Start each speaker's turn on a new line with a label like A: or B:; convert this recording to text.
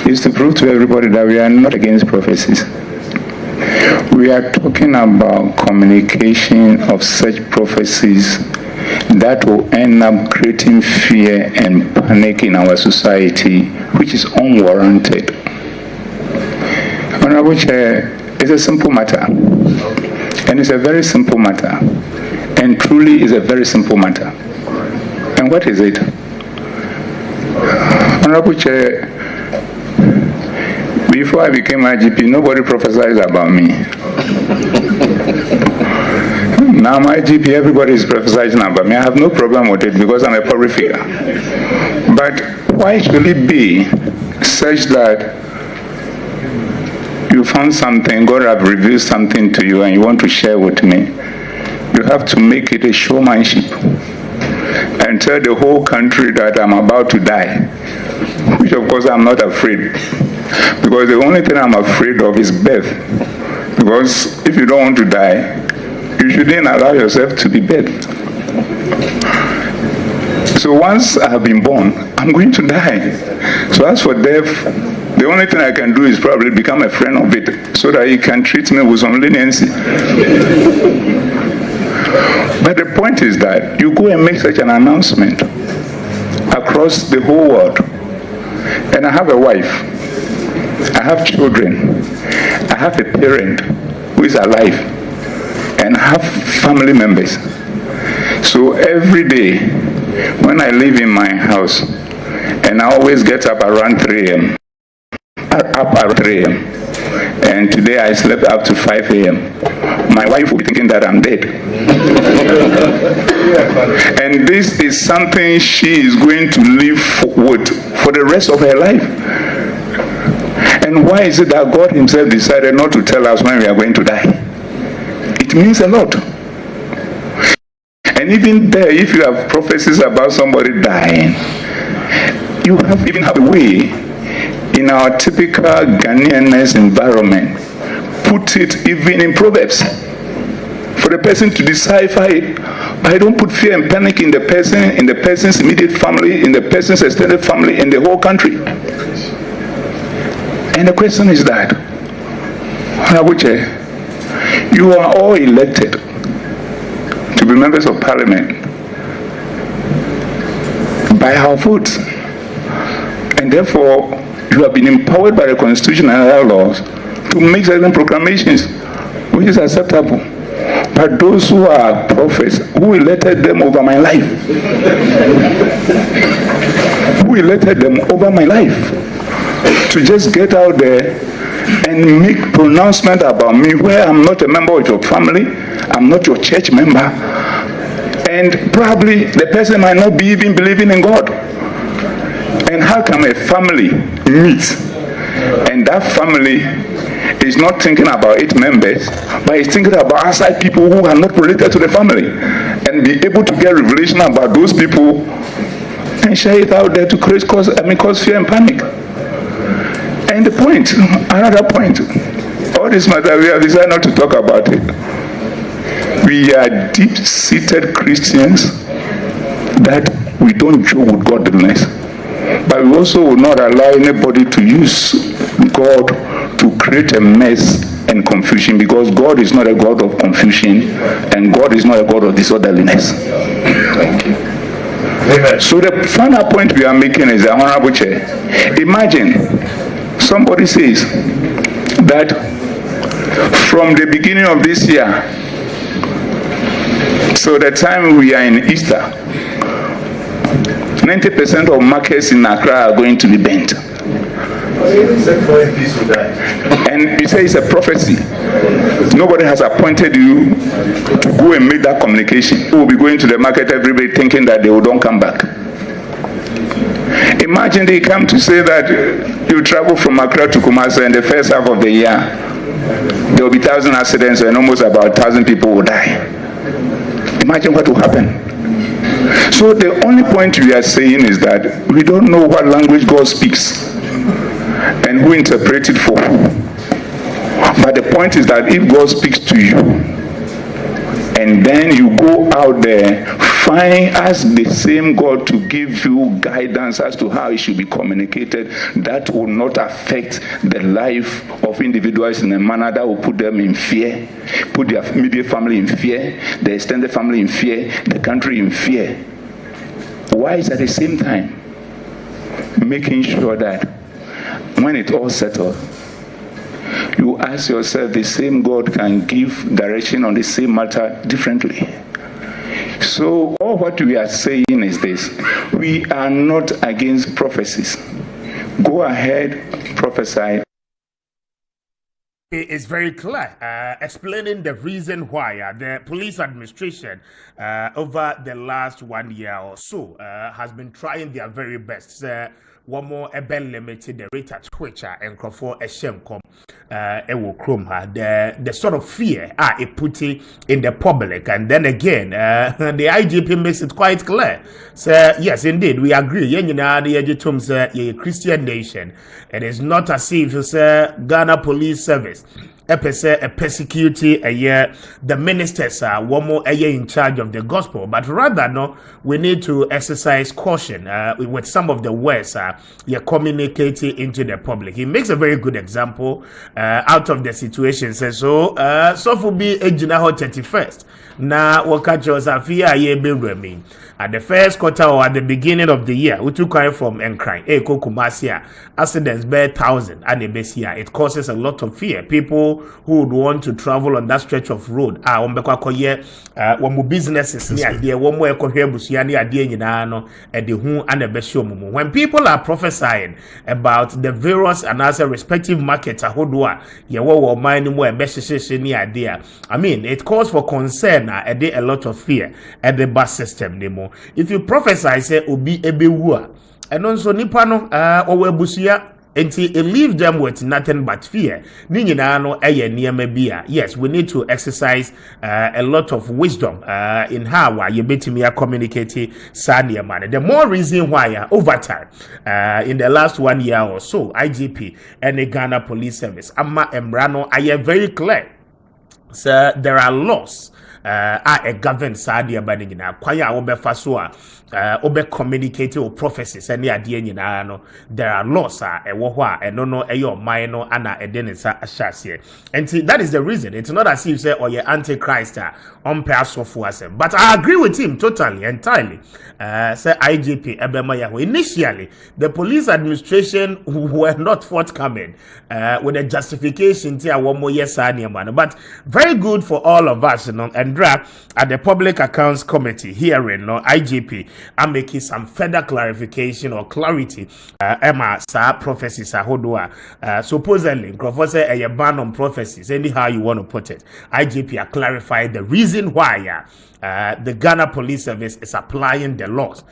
A: is to prove to everybody that we are not against prophecies. We are talking about communication of such prophecies that will end up creating fear and panic in our society, which is unwarranted. Honorable Chair, it's a simple matter, and it's a very simple matter, and truly is a very simple matter. And what is it? Honorable Chair, before I became IGP, nobody prophesied about me. Now I'm IGP, everybody is prophesying about me. I have no problem with it because I'm a public figure. But why should it be such that you found something, God have revealed something to you and you want to share with me? You have to make it a showmanship and tell the whole country that I'm about to die, which of course I'm not afraid. Because the only thing I'm afraid of is death. Because if you don't want to die, you shouldn't allow yourself to be dead. So once I have been born, I'm going to die. So as for death, the only thing I can do is probably become a friend of it so that he can treat me with some leniency. But the point is that you go and make such an announcement across the whole world. And I have a wife, I have children, I have a parent who is alive, and I have family members. So every day when I live in my house, and I always get up around 3 a.m. And today I slept up to 5 a.m. My wife will be thinking that I'm dead. And this is something she is going to live with for the rest of her life. And why is it that God himself decided not to tell us when we are going to die? It means a lot. And even there, if you have prophecies about somebody dying, you even have a way in our typical Ghanaianness environment, put it even in Proverbs, for the person to decipher it. I don't put fear and panic in the person, in the person's immediate family, in the person's extended family, in the whole country. And the question is that, you are all elected to be members of parliament by our votes, and therefore you have been empowered by the constitution and other laws to make certain proclamations, which is acceptable. But those who are prophets, who elected them over my life? Who elected them over my life? To just get out there and make pronouncement about me where I'm not a member of your family, I'm not your church member, and probably the person might not be even believing in God. And how can a family meet and that family is not thinking about its members, but is thinking about outside people who are not related to the family, and be able to get revelation about those people and share it out there to cause fear and panic? And the point, another point, all this matter, we have decided not to talk about it. We are deep-seated Christians that we don't joke with godliness. But we also will not allow anybody to use God to create a mess and confusion, because God is not a God of confusion, and God is not a God of disorderliness. Thank you. Amen. So the final point we are making is, Honorable Chair, imagine somebody says that from the beginning of this year, so the time we are in Easter, 90% of markets in Accra are going to be bent. And you say it's a prophecy. Nobody has appointed you to go and make that communication. You will be going to the market every day thinking that they will don't come back. Imagine they come to say that you travel from Accra to Kumasi in the first half of the year, there will be 1,000 accidents and almost about 1,000 people will die. Imagine what will happen. So the only point we are saying is that we don't know what language God speaks and who interprets it for who. But the point is that if God speaks to you and then you go out there ask the same God to give you guidance as to how it should be communicated that will not affect the life of individuals in a manner that will put them in fear, put their immediate family in fear, the extended family in fear, the country in fear. Why is at the same time making sure that when it all settles, you ask yourself, the same God can give direction on the same matter differently? So all what we are saying is this: we are not against prophecies. Go ahead, prophesy.
B: It's very clear, explaining the reason why the police administration over the last 1 year or so has been trying their very best. One more limited the rate at which and for a shame come the sort of fear it put in the public, and then again the IGP makes it quite clear. So yes, indeed, we agree. The Christian nation. It is not as if you say Ghana Police Service a persecute the ministers are one more in charge of the gospel, but rather no, we need to exercise caution with some of the words you're communicating into the public. He makes a very good example out of the situation. Says so for be a July 31st. Now what catch us at the first quarter or at the beginning of the year, we took care from Enkrai, Kumasia, accidents by 1,000 and a Bessia. It causes a lot of fear. People who would want to travel on that stretch of road one businesses near there, one more Busiani Adianano at the Hu and the Beshomu. When people are prophesying about the various and other respective markets, Ahodua, Yawo, mining more Beshe near there. I mean, it calls for concern a lot of fear at the bus system. If you prophesy, say, Obi Ebewua, and also Nipano, or Busia, until it leaves them with nothing but fear. Yes, we need to exercise a lot of wisdom in how you bet me communicating Sanya man. The more reason why over time in the last 1 year or so, IGP and the Ghana Police Service, Amma Emrano, I am very clear. So there are laws a govern Sadia Banigina, Quaya Obefasoa, Obe communicating or prophecies, any idea no. There are laws, a woha, and no, a your minor, Anna, a denisa, a chassis. And see, that is the reason. It's not as if you say, or your antichrist, on pass of was. But I agree with him totally, entirely. Say IGP, Ebemaya. Initially, the police administration were not forthcoming with a justification to one more yes, but very good for all of us, and at the Public Accounts Committee hearing, IGP, I'm making some further clarification or clarity. Emma, sir, prophecies, supposedly, a ban on prophecies, anyhow you want to put it. IGP clarified the reason why the Ghana Police Service is applying the laws.